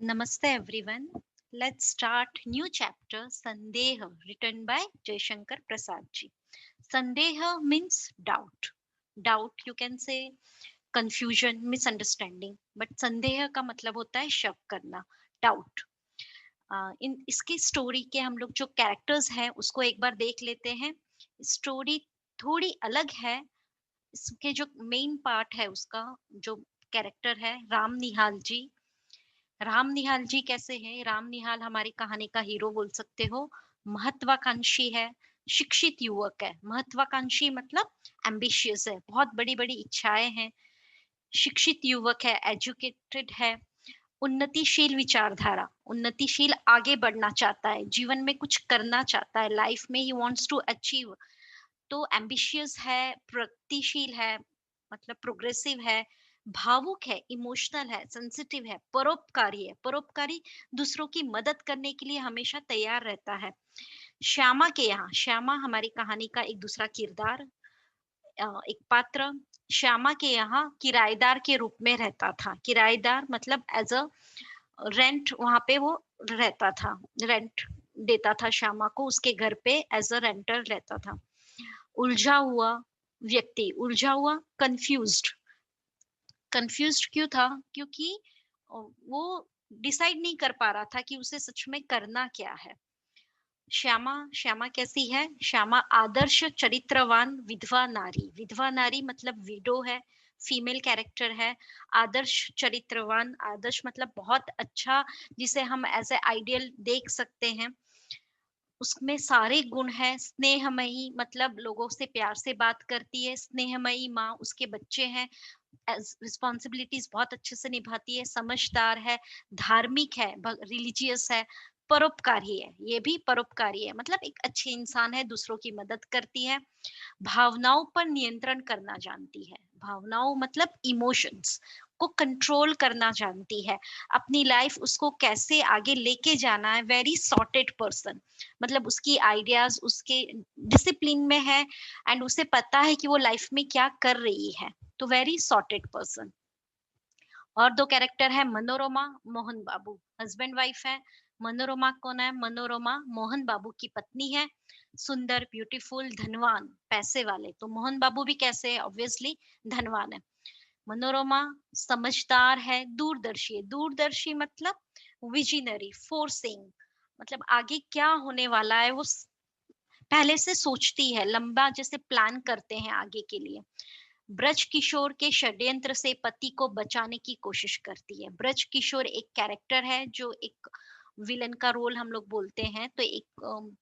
Namaste everyone. Let's start new chapter Sandeha written by Jaishankar Prasad ji. Sandeha means doubt. Doubt you can say confusion, misunderstanding. But Sandeha का मतलब होता है शक करना, doubt. इन इसकी story के हम लोग जो कैरेक्टर्स हैं उसको एक बार देख लेते हैं. स्टोरी थोड़ी अलग है. इसके जो मेन पार्ट है उसका जो कैरेक्टर है राम निहाल जी. राम निहाल जी कैसे हैं? राम निहाल हमारी कहानी का हीरो बोल सकते हो. महत्वाकांक्षी है, शिक्षित युवक है. महत्वाकांक्षी मतलब एम्बिशियस है, बहुत बड़ी बड़ी इच्छाएं हैं. शिक्षित युवक है, एजुकेटेड है. उन्नतिशील विचारधारा, उन्नतिशील आगे बढ़ना चाहता है, जीवन में कुछ करना चाहता है, लाइफ में ही वांट्स टू अचीव. तो एम्बिशियस है, प्रगतिशील है, मतलब प्रोग्रेसिव है, भावुक है, इमोशनल है, सेंसिटिव है, परोपकारी है. परोपकारी दूसरों की मदद करने के लिए हमेशा तैयार रहता है. श्यामा के यहाँ, श्यामा हमारी कहानी का एक दूसरा किरदार, एक पात्र. श्यामा के यहाँ किराएदार के रूप में रहता था. किराएदार मतलब एज अ रेंट, वहां पे वो रहता था. रेंट देता था श्यामा को, उसके घर पे एज अ रेंटर रहता था. उलझा हुआ व्यक्ति, उलझा हुआ, कंफ्यूज्ड. कंफ्यूज्ड क्यों था? क्योंकि वो डिसाइड नहीं कर पा रहा था कि उसे सच में करना क्या है. श्यामा, श्यामा कैसी है? श्यामा आदर्श चरित्रवान विधवा नारी. विधवा नारी मतलब विडो है, फीमेल कैरेक्टर है. आदर्श चरित्रवान, आदर्श मतलब बहुत अच्छा, जिसे हम एज ए आइडियल देख सकते हैं. उसमें सारे गुण हैं. स्नेहमयी मतलब लोगों से प्यार से बात करती है. स्नेहमयी माँ, उसके बच्चे हैं, रिस्पॉन्सिबिलिटीज बहुत अच्छे से निभाती है. समझदार है, धार्मिक है, रिलीजियस है, परोपकारी है. ये भी परोपकारी है, मतलब एक अच्छी इंसान है, दूसरों की मदद करती है. भावनाओं पर नियंत्रण करना जानती है. भावनाओं मतलब इमोशंस को कंट्रोल करना जानती है. अपनी लाइफ उसको कैसे आगे लेके जाना है. वेरी सॉर्टेड पर्सन, मतलब उसकी आइडियाज उसके डिसिप्लिन में है, एंड उसे पता है कि वो लाइफ में क्या कर रही है. तो वेरी सॉर्टेड पर्सन. और दो कैरेक्टर है, मनोरमा, मोहन बाबू. हस्बैंड वाइफ है. मनोरमा कौन है? मनोरमा मोहन बाबू की पत्नी है. सुंदर, ब्यूटीफुल, धनवान, पैसे वाले. तो मोहन बाबू भी कैसे है? ऑब्वियसली धनवान है. मनोरमा समझदार है, दूरदर्शी है. दूरदर्शी मतलब विजनरी, फोर्सिंग, मतलब आगे क्या होने वाला है वो पहले से सोचती है, लंबा जैसे प्लान करते हैं आगे के लिए. ब्रज किशोर के षड्यंत्र से पति को बचाने की कोशिश करती है. ब्रज किशोर एक कैरेक्टर है जो एक विलन का रोल हम लोग बोलते हैं, तो एक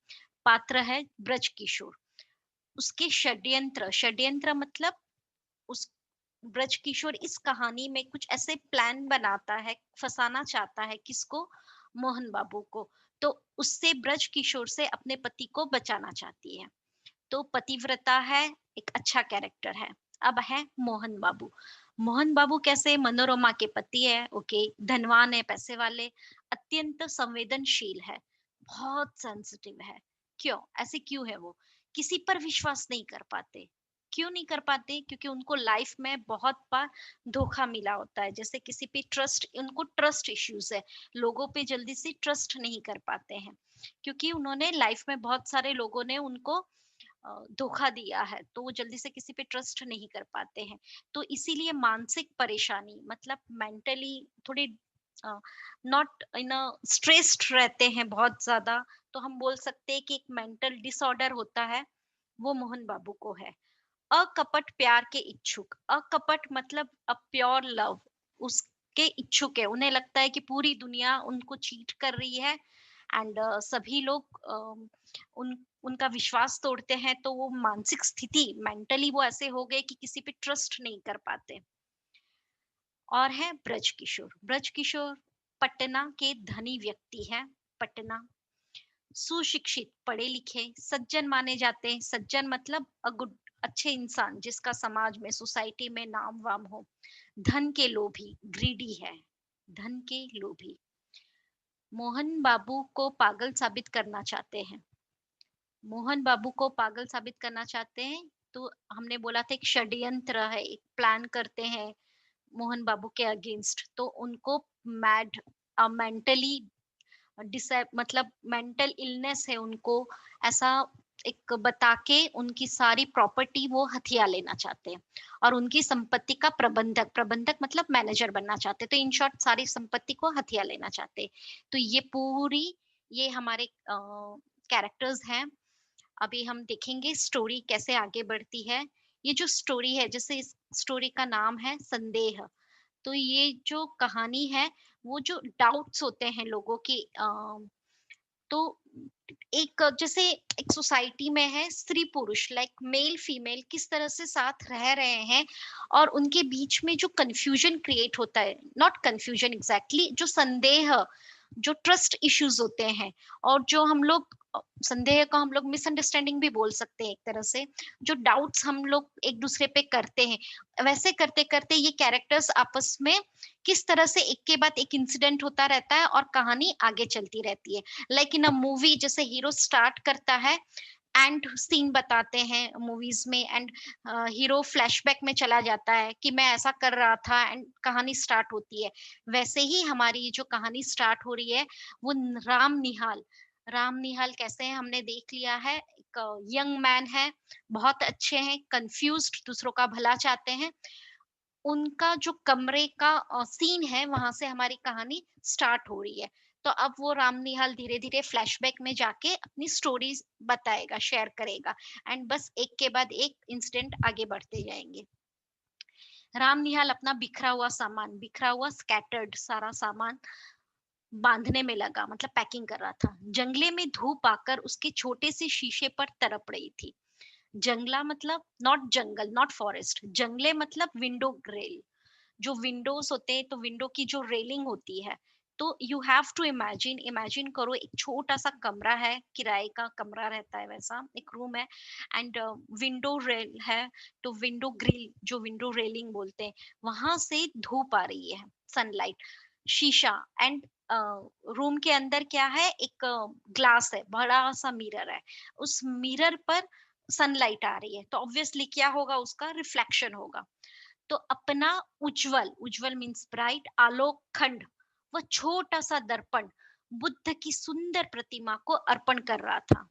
पात्र है ब्रज किशोर. उसके षड्यंत्र, षड्यंत्र मतलब उस ब्रज किशोर इस कहानी में कुछ ऐसे प्लान बनाता है, फंसाना चाहता है किसको? मोहन बाबू को. तो उससे ब्रज किशोर से अपने पति को बचाना चाहती है. तो पतिव्रता है, एक अच्छा कैरेक्टर है. अब है मोहन बाबू. मोहन बाबू कैसे? मनोरमा के पति है, ओके, धनवान है, पैसे वाले, अत्यंत संवेदनशील है, बहुत सेंसिटिव है. क्यों ऐसे? क्यों है वो? किसी पर विश्वास नहीं कर पाते. क्यों नहीं कर पाते? क्योंकि उनको लाइफ में बहुत बार धोखा मिला होता है. जैसे किसी पे ट्रस्ट, उनको ट्रस्ट इश्यूज है, लोगों पे जल्दी से ट्रस्ट नहीं कर पाते हैं, क्योंकि उन्होंने लाइफ में बहुत सारे लोगों ने उनको धोखा दिया है, तो वो जल्दी से किसी पे ट्रस्ट नहीं कर पाते हैं. तो इसीलिए मानसिक परेशानी मतलब मेंटली थोड़ी नॉट इन अ स्ट्रेस्ड रहते हैं बहुत ज्यादा. तो हम बोल सकते हैं कि एक मेंटल डिसऑर्डर होता है, वो मोहन बाबू को है. अकपट प्यार के इच्छुक, अकपट मतलब अ प्योर लव, उसके इच्छुक है. उन्हें लगता है कि पूरी दुनिया उनको चीट कर रही है, एंड सभी लोग उन उनका विश्वास तोड़ते हैं. तो वो मानसिक स्थिति, मेंटली वो ऐसे हो गए कि किसी पे ट्रस्ट नहीं कर पाते. और है ब्रज किशोर. ब्रज किशोर पटना के धनी व्यक्ति है. पटना, सुशिक्षित, पढ़े लिखे, सज्जन माने जाते हैं. सज्जन मतलब अ गुड, अच्छे इंसान, जिसका समाज में, सोसाइटी में नाम वाम हो. धन के लोभी, ग्रीडी है, धन के लोभी. मोहन बाबू को पागल साबित करना चाहते हैं. मोहन बाबू को पागल साबित करना चाहते हैं. तो हमने बोला था एक षड्यंत्र है, एक प्लान करते हैं मोहन बाबू के अगेंस्ट. तो उनको मैड मेंटली मतलब मेंटल इलनेस है उनको, ऐसा एक बता के उनकी सारी प्रॉपर्टी वो हथिया लेना चाहते हैं और उनकी संपत्ति का प्रबंधक, प्रबंधक मतलब मैनेजर बनना चाहते हैं। तो इन शॉर्ट सारी संपत्ति को हथिया लेना चाहते हैं। तो ये पूरी, ये हमारे कैरेक्टर्स हैं। अभी हम देखेंगे स्टोरी कैसे आगे बढ़ती है। ये जो स्टोरी है, जैसे इस स्टोरी का नाम है संदेह, तो ये जो कहानी है, वो जो डाउट्स होते हैं लोगों की, तो एक जैसे एक सोसाइटी में है स्त्री पुरुष, लाइक मेल फीमेल किस तरह से साथ रह रहे हैं, और उनके बीच में जो कंफ्यूजन क्रिएट होता है, नॉट कंफ्यूजन एग्जैक्टली, जो संदेह, जो ट्रस्ट इश्यूज होते हैं, और जो हम लोग संदेह को हम लोग मिसअंडरस्टैंडिंग भी बोल सकते हैं एक तरह से, जो डाउट्स हम लोग एक दूसरे पे करते हैं, वैसे करते करते ये कैरेक्टर्स आपस में किस तरह से एक के बाद एक इंसिडेंट होता रहता है और कहानी आगे चलती रहती है। लाइक इन अ मूवी, जैसे हीरो स्टार्ट करता है, एंड सीन बताते हैं मूवीज में, एंड हीरो फ्लैशबैक में चला जाता है कि मैं ऐसा कर रहा था, एंड कहानी स्टार्ट होती है। वैसे ही हमारी जो कहानी स्टार्ट हो रही है, वो राम निहाल, राम निहाल कैसे हैं हमने देख लिया है। एक यंग मैन है, बहुत अच्छे हैं, कंफ्यूज्ड, दूसरों का भला चाहते हैं। उनका जो कमरे का सीन है, वहां से हमारी कहानी स्टार्ट हो रही है। तो अब वो राम निहाल धीरे धीरे फ्लैशबैक में जाके अपनी स्टोरीज बताएगा, शेयर करेगा, एंड बस एक के बाद एक इंसिडेंट आगे बढ़ते जाएंगे। राम निहाल अपना बिखरा हुआ सामान, बिखरा हुआ स्कैटर्ड सारा सामान बांधने में लगा, मतलब पैकिंग कर रहा था। जंगले में धूप आकर उसके छोटे से शीशे पर तड़प रही थी। जंगला मतलब नॉट जंगल, नॉट फॉरेस्ट, जंगले मतलब विंडो ग्रिल, जो विंडोज होते हैं, तो विंडो की जो रेलिंग होती है, तो you have to imagine, imagine करो एक छोटा सा कमरा है, किराए का कमरा रहता है वैसा एक रूम है, एंड विंडो रेल है, तो विंडो ग्रिल जो विंडो रेलिंग बोलते हैं, वहां से धूप आ रही है, सनलाइट, शीशा, एंड रूम के अंदर क्या है, एक ग्लास है, बड़ा सा मिरर है, उस मिरर पर सनलाइट आ रही है, तो ऑब्वियसली क्या होगा, उसका रिफ्लेक्शन होगा। तो अपना उज्जवल, उज्जवल मीन्स ब्राइट, आलोक खंड, वह छोटा सा दर्पण बुद्ध की सुंदर प्रतिमा को अर्पण कर रहा था।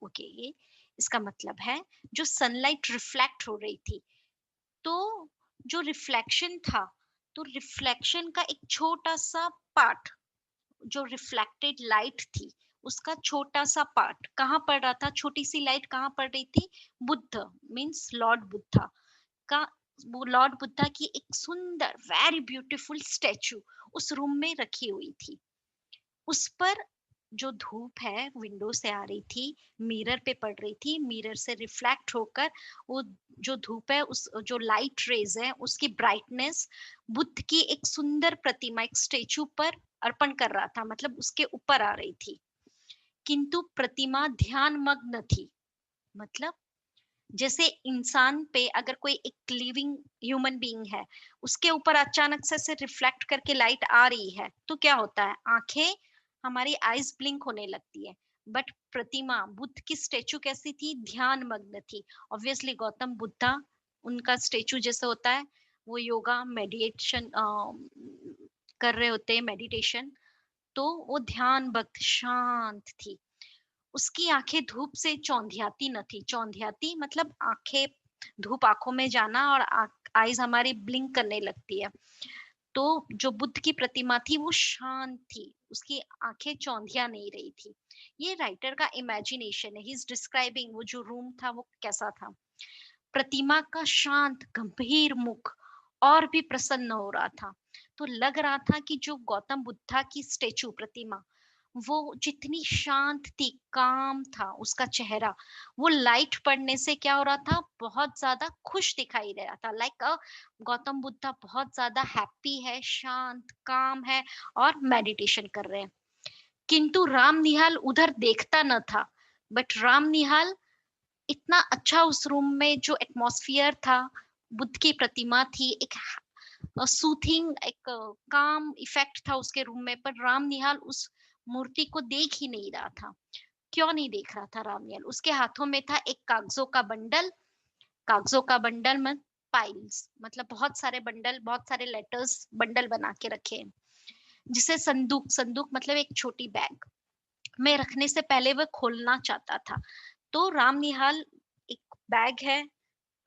ओके, ये इसका मतलब है जो सनलाइट रिफ्लेक्ट हो रही थी, तो जो रिफ्लेक्शन था, तो रिफ्लेक्शन का एक छोटा सा पार्ट, जो रिफ्लेक्टेड लाइट थी, उसका छोटा सा पार्ट कहाँ पड़ रहा था, छोटी सी लाइट कहाँ पड़ रही थी, बुद्ध मीन्स लॉर्ड बुद्धा का, वो लॉर्ड बुद्धा की एक सुंदर वेरी ब्यूटीफुल स्टैचू उस रूम में रखी हुई थी। उस पर जो धूप है विंडो से आ रही थी, मिरर पे पड़ रही थी, मिरर से रिफ्लेक्ट होकर वो जो धूप है, उस जो लाइट रेज है, उसकी ब्राइटनेस बुद्ध की एक सुंदर प्रतिमा, एक स्टेचू पर अर्पण कर रहा था, मतलब उसके ऊपर आ रही थी। किंतु प्रतिमा ध्यान मग्न थी, मतलब जैसे इंसान पे अगर कोई एक लिविंग ह्यूमन बीइंग है, उसके ऊपर अचानक से रिफ्लेक्ट करके लाइट आ रही है, तो क्या होता है, आंखें, हमारी आईज ब्लिंक होने लगती है। बट प्रतिमा बुद्ध की स्टेचू कैसी थी, ध्यान मग्न थी। ऑब्वियसली गौतम बुद्धा, उनका स्टेचू जैसे होता है, वो योगा मेडिटेशन कर रहे होते हैं, मेडिटेशन, तो वो ध्यान भक्त शांत थी। उसकी आंखें धूप से चौंधियाती न थी, चौंधियाती मतलब आंखें, धूप आंखों में जाना और आईज हमारी ब्लिंक करने लगती है। तो जो बुद्ध की प्रतिमा थी वो शांत थी, उसकी आंखें चौंधिया नहीं रही थी। ये राइटर का इमेजिनेशन है, ही इज डिस्क्राइबिंग वो जो रूम था वो कैसा था। प्रतिमा का शांत गंभीर मुख और भी प्रसन्न हो रहा था। तो लग रहा था कि जो गौतम बुद्धा की स्टेचू प्रतिमा, वो जितनी शांत थी, काम था उसका चेहरा, वो लाइट पड़ने से क्या हो रहा था, बहुत ज्यादा खुश दिखाई दे रहा था। लाइक गौतम बुद्धा बहुत ज्यादा हैप्पी है, शांत काम है, और मेडिटेशन कर रहे हैं। किंतु राम निहाल उधर देखता न था। बट राम निहाल इतना अच्छा, उस रूम में जो एटमॉस्फियर था, बुद्ध की प्रतिमा थी, एक सूथिंग, एक काम इफेक्ट था उसके रूम में, पर राम निहाल उस मूर्ति को देख ही नहीं रहा था। क्यों नहीं देख रहा था राम निहाल, उसके हाथों में था एक कागजों का बंडल, कागजों का बंडल में पाइल्स, मतलब बहुत सारे बंडल, बहुत सारे लेटर्स बंडल बना के रखे हैं। जिसे संदूक, संदूक मतलब एक छोटी बैग में रखने से पहले वह खोलना चाहता था। तो राम निहाल एक बैग है,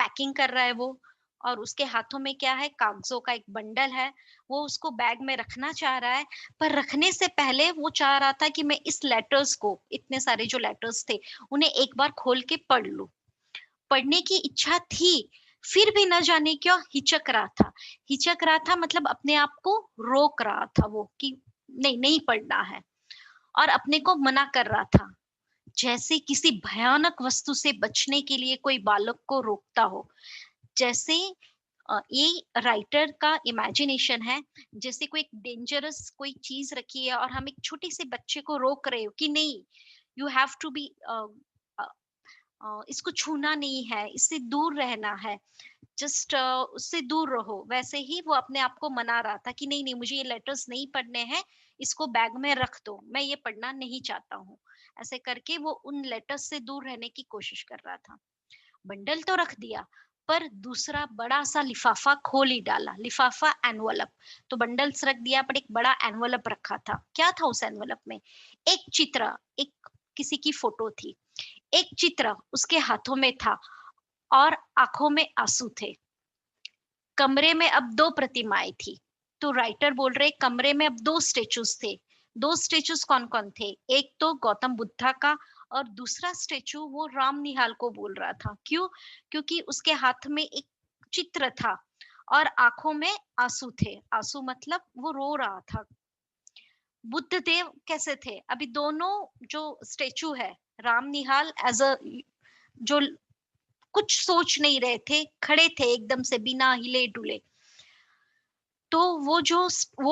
पैकिंग कर रहा है वो, और उसके हाथों में क्या है, कागजों का एक बंडल है। वो उसको बैग में रखना चाह रहा है, पर रखने से पहले वो चाह रहा था कि मैं इस लेटर्स को, इतने सारे जो लेटर्स थे, उन्हें एक बार खोल के पढ़ लूं। पढ़ने की इच्छा थी, फिर भी न जाने क्यों हिचक रहा था। हिचक रहा था मतलब अपने आप को रोक रहा था वो, कि नहीं, नहीं पढ़ना है, और अपने को मना कर रहा था, जैसे किसी भयानक वस्तु से बचने के लिए कोई बालक को रोकता हो। जैसे ये राइटर का इमेजिनेशन है, जैसे कोई डेंजरस कोई चीज रखी है और हम एक छोटे से बच्चे को रोक रहे हो कि नहीं, यू हैव टू बी, इसको छूना नहीं है, इससे दूर रहना है, जस्ट उससे दूर रहो। वैसे ही वो अपने आप को मना रहा था कि नहीं, नहीं, मुझे ये लेटर्स नहीं पढ़ने हैं, इसको बैग में रख दो, मैं ये पढ़ना नहीं चाहता हूँ। ऐसे करके वो उन लेटर्स से दूर रहने की कोशिश कर रहा था। बंडल तो रख दिया, पर दूसरा बड़ा सा लिफाफा खोल ही डाला, लिफाफा एनवलप। तो बंडल्स रख दिया, पर एक बड़ा एनवलप रखा था। क्या था उस एनवलप में? एक चित्र, एक किसी की फोटो थी, एक चित्र उसके हाथों में था, और आंखों में आंसू थे। कमरे में अब दो प्रतिमाएं थी। तो राइटर बोल रहे कमरे में अब दो स्टेचूज थे। दो स्टेचूज कौन कौन थे? एक तो गौतम बुद्धा का, और दूसरा स्टेचू वो राम निहाल को बोल रहा था। क्यों? क्योंकि उसके हाथ में एक चित्र था और आंखों में आंसू थे। आंसू मतलब वो रो रहा था। बुद्ध देव कैसे थे? अभी दोनों जो स्टेचू है, राम निहाल एज अ, जो कुछ सोच नहीं रहे थे, खड़े थे एकदम से बिना हिले डुले। तो वो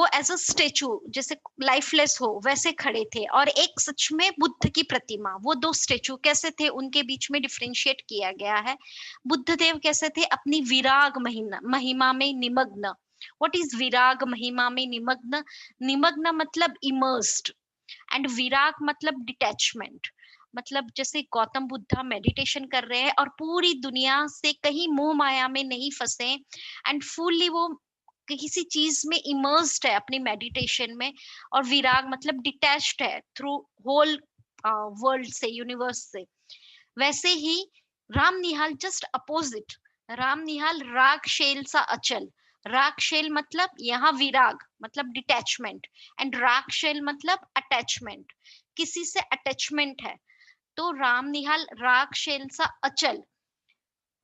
एज अ स्टेचू, जैसे लाइफलेस हो वैसे खड़े थे, और एक सच में बुद्ध की प्रतिमा। वो दो स्टेचू कैसे थे, उनके बीच में डिफरेंशिएट किया गया है। बुद्ध देव कैसे थे? अपनी विराग महिमा में निमग्न। व्हाट इज विराग महिमा में निमग्न? निमग्न मतलब इमर्स्ड, एंड विराग मतलब डिटैचमेंट। मतलब जैसे गौतम बुद्धा मेडिटेशन कर रहे हैं और पूरी दुनिया से कहीं मोह माया में नहीं फंसे, एंड फुल्ली वो किसी चीज में इमर्स्ड है अपनी मेडिटेशन में। और विराग मतलब डिटैच्ड है थ्रू होल वर्ल्ड से, यूनिवर्स से। वैसे ही राम निहाल जस्ट अपोजिट। राम निहाल राग शेल सा अचल। राग शेल मतलब यहाँ विराग मतलब डिटैचमेंट, एंड राग शेल मतलब अटैचमेंट, किसी से अटैचमेंट है। तो राम निहाल राग शेल सा अचल।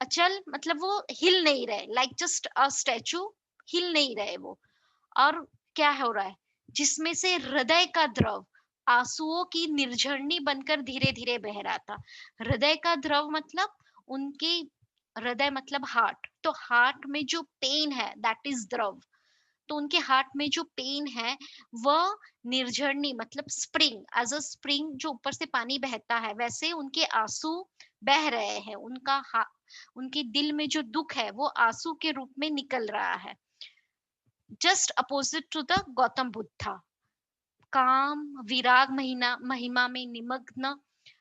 अचल मतलब वो हिल नहीं रहे, लाइक जस्ट अ स्टैचू, हिल नहीं रहे वो। और क्या हो रहा है? जिसमें से हृदय का द्रव आंसुओं की निर्झरणी बनकर धीरे धीरे बह रहा था। हृदय का द्रव मतलब उनके, हृदय मतलब हार्ट, तो हार्ट में जो पेन है दैट इज द्रव। तो उनके हार्ट में जो पेन है वह निर्झरणी मतलब स्प्रिंग, एज अ स्प्रिंग जो ऊपर से पानी बहता है, वैसे उनके आंसू बह रहे हैं। उनके दिल में जो दुख है वो आंसू के रूप में निकल रहा है। Just opposite to the Gautam Buddha, काम विराग महीना महिमा में निमग्न,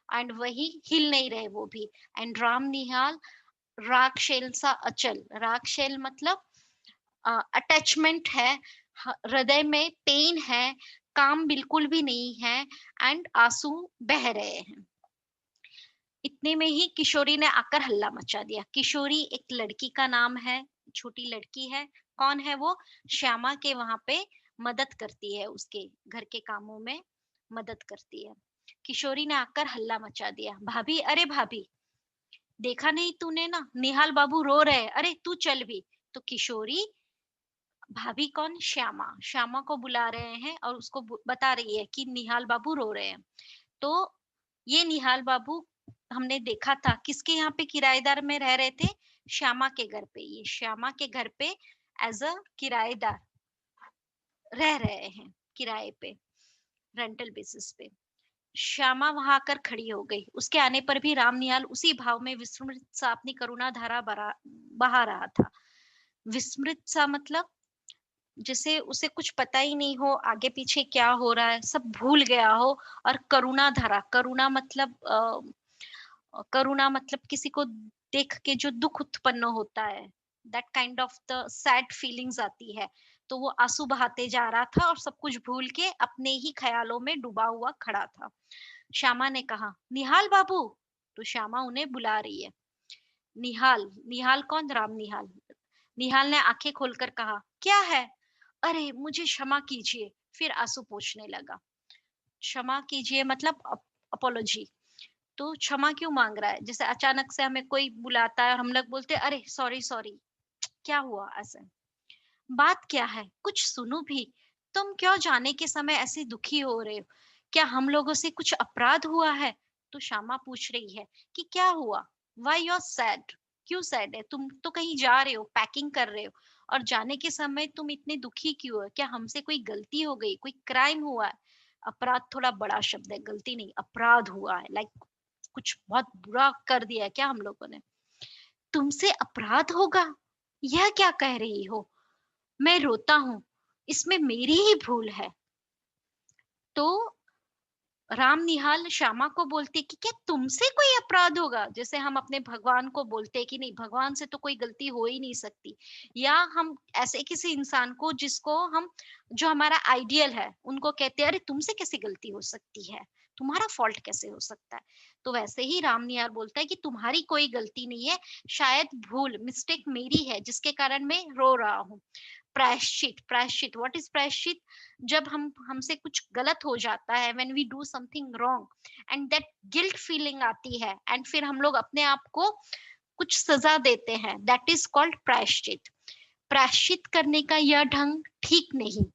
एंड वही हिल नहीं रहे वो भी। एंड राम निहाल रागशैल सा अचल। रागशैल मतलब अटैचमेंट है, हृदय में पेन है, काम बिल्कुल भी नहीं है, एंड आंसू बह रहे हैं। इतने में ही किशोरी ने आकर हल्ला मचा दिया। किशोरी एक लड़की का नाम है, छोटी लड़की है। कौन है वो? श्यामा के वहां पे मदद करती है, उसके घर के कामों में मदद करती है। किशोरी ने आकर हल्ला मचा दिया, भाभी, अरे भाभी, देखा नहीं तूने ना, निहाल बाबू रो रहे हैं, अरे तू चल भी। तो किशोरी, भाभी कौन? श्यामा, श्यामा को बुला रहे हैं और उसको बता रही है कि निहाल बाबू रो रहे हैं। तो ये निहाल बाबू हमने देखा था किसके यहाँ पे किराएदार में रह रहे थे? श्यामा के घर पे। ये श्यामा के घर पे एज अ किराएदार रह रहे हैं, किराए पे, रेंटल बेसिस पे। श्यामा वहां आकर खड़ी हो गई। उसके आने पर भी राम निहाल उसी भाव में विस्मृत सा अपनी करुणा धारा बहा रहा था। विस्मृत सा मतलब जैसे उसे कुछ पता ही नहीं हो आगे पीछे क्या हो रहा है, सब भूल गया हो। और करुणा धारा, करुणा मतलब किसी को देख के जो दुख उत्पन्न होता है, that kind of the sad feelings आती है। तो वो आंसू बहाते जा रहा था और सब कुछ भूल के अपने ही ख्यालों में डूबा हुआ खड़ा था। श्यामा ने कहा, निहाल बाबू। तो श्यामा उन्हें बुला रही है। निहाल, निहाल कौन? राम निहाल। निहाल ने आंखें खोलकर कहा, क्या है? अरे मुझे क्षमा कीजिए। फिर आंसू पोंछने लगा। क्षमा कीजिए मतलब अपोलॉजी। तो क्षमा क्यों मांग रहा है? जैसे अचानक से हमें कोई बुलाता है और हम लोग बोलते हैं, अरे सॉरी सॉरी, क्या हुआ? ऐसे बात क्या है? कुछ सुनो भी। तुम क्यों जाने के समय ऐसे दुखी हो रहे हो? क्या हम लोगों से कुछ अपराध हुआ है? तो श्यामा पूछ रही है कि क्या हुआ? Why you are sad? क्यों सैड है? तुम तो कहीं जा रहे हो, पैकिंग कर रहे हो, और जाने के समय तुम इतने दुखी क्यों हो? क्या हमसे कोई गलती हो गई? कोई क्राइम हुआ है? अपराध थोड़ा बड़ा शब्द है, गलती नहीं, अपराध हुआ है। लाइक कुछ बहुत बुरा कर दिया है क्या हम लोगों ने? तुमसे अपराध होगा? यह क्या कह रही हो? मैं रोता हूँ, इसमें मेरी ही भूल है। तो राम निहाल श्यामा को बोलते कि क्या तुमसे कोई अपराध होगा? जैसे हम अपने भगवान को बोलते कि नहीं, भगवान से तो कोई गलती हो ही नहीं सकती। या हम ऐसे किसी इंसान को जिसको हम, जो हमारा आइडियल है, उनको कहते हैं अरे तुमसे कैसे गलती हो सकती है, तुम्हारा फॉल्ट कैसे हो सकता है? तो वैसे ही राम निहाल बोलता है कि तुम्हारी कोई गलती नहीं है, शायद भूल, मिस्टेक मेरी है जिसके कारण मैं रो रहा हूँ। प्रायश्चित, प्रायश्चित, व्हाट इज प्रायश्चित? जब हम, हमसे कुछ गलत हो जाता है, when we do something wrong and that guilt feeling आती है, एंड फिर हम लोग अपने आप को कुछ सजा देते हैं, दैट इज कॉल्ड प्रायश्चित। प्रायश्चित करने का यह ढंग ठीक नहीं,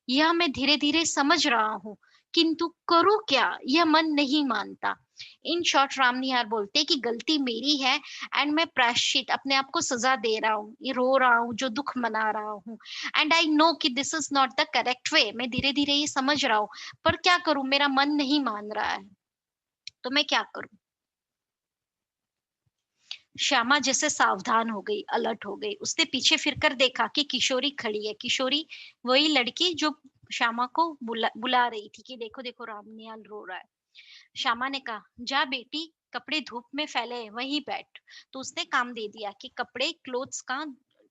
यह मैं धीरे धीरे समझ रहा हूँ, किंतु करूँ क्या, यह मन नहीं मानता। इन शॉर्ट राम निहार बोलते कि गलती मेरी है, एंड मैं प्रायश्चित, अपने आप को सजा दे रहा हूँ, ये रो रहा हूँ, जो दुख मना रहा हूँ, एंड आई नो कि this is not the correct way, मैं धीरे धीरे ये समझ रहा हूँ, पर क्या करूं, मेरा मन नहीं मान रहा है, तो मैं क्या करूं? श्यामा जैसे सावधान हो गई, अलर्ट हो गई। उसने पीछे फिरकर देखा कि किशोरी खड़ी है। किशोरी वही लड़की जो श्यामा को बुला रही थी कि देखो देखो रामनियाल रो रहा है। श्यामा ने कहा, जा बेटी, कपड़े धूप में फैले हैं, वहीं बैठ। तो उसने काम दे दिया कि कपड़े, क्लोथ्स का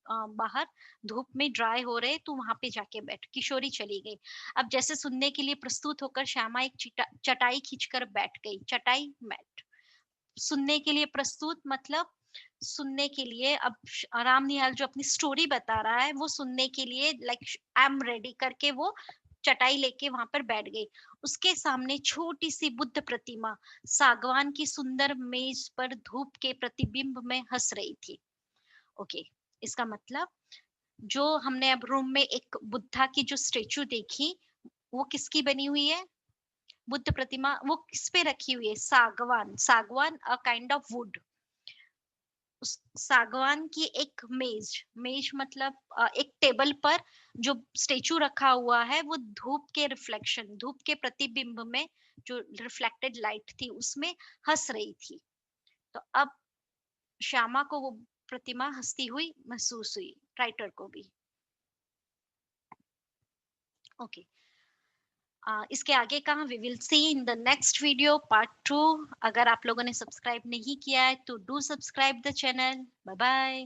बाहर धूप में ड्राई हो रहे, तू वहां पे जाके बैठ। किशोरी चली गई। अब जैसे सुनने के लिए प्रस्तुत होकर श्यामा एक चटाई खींचकर बैठ गई। चटाई, मैट। सुनने के लिए प्रस्तुत मतलब सुनने के लिए। अब राम निहाल जो अपनी स्टोरी बता रहा है, वो सुनने के लिए लाइक आई एम रेडी करके वो चटाई लेके वहां पर बैठ गई। उसके सामने छोटी सी बुद्ध प्रतिमा सागवान की सुंदर मेज पर धूप के प्रतिबिंब में हंस रही थी। ओके, इसका मतलब जो हमने अब रूम में एक बुद्धा की जो स्टेचू देखी, वो किसकी बनी हुई है? बुद्ध प्रतिमा। वो किस पे रखी हुई है? सागवान। सागवान अ काइंड ऑफ वुड। उस सागवान की एक मेज, मेज मतलब एक टेबल पर जो स्टेचू रखा हुआ है, वो धूप के रिफ्लेक्शन, धूप के प्रतिबिंब में जो रिफ्लेक्टेड लाइट थी उसमें हंस रही थी। तो अब श्यामा को वो प्रतिमा हंसती हुई महसूस हुई, राइटर को भी। ओके, इसके आगे का we will see in the next video part 2। अगर आप लोगों ने सब्सक्राइब नहीं किया है तो do subscribe the channel. Bye bye.